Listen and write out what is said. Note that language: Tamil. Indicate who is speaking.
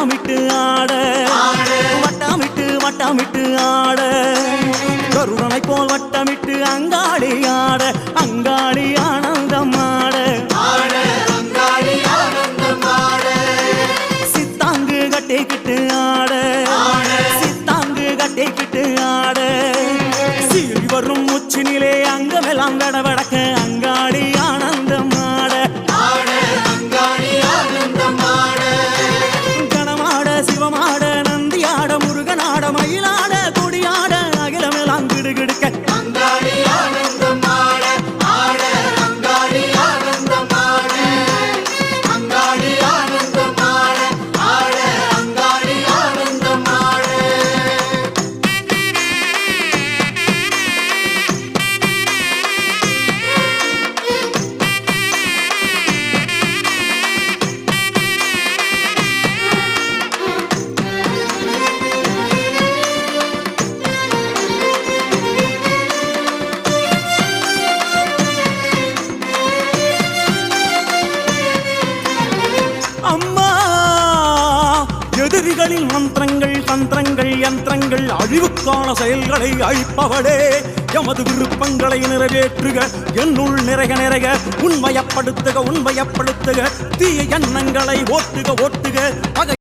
Speaker 1: வட்டமிட்டு ஆட வட்டமிட்டு வட்டமிட்டு ஆட கருணனை போல் வட்டமிட்டு அங்காளி ஆட அங்காளி ஆனந்தம் ஆட சித்தாங்கு கட்டிக்கிட்டு ஆட சித்தாங்கு கட்டிக்கிட்டு ஆட சீறி வரும் முச்சினிலே அங்கமெல்லாம் வடவடக்க அங்காளி ஆனந்தம் ஆட கணமாட சிவமாட நந்தியாட முருகனாட மயிலாட கொடியாட அகிலமெல்லாம் கிடுகிடுக்க எதிரிகளின் மந்திரங்கள் தந்திரங்கள் யந்திரங்கள் அழிவுக்கான செயல்களை அழிப்பவளே எமது விருப்பங்களை நிறைவேற்றுக என்னுள் நிறைக நிறைக உண்மையப்படுத்துக உண்மையப்படுத்துக தீய எண்ணங்களை ஓட்டுக ஓட்டுக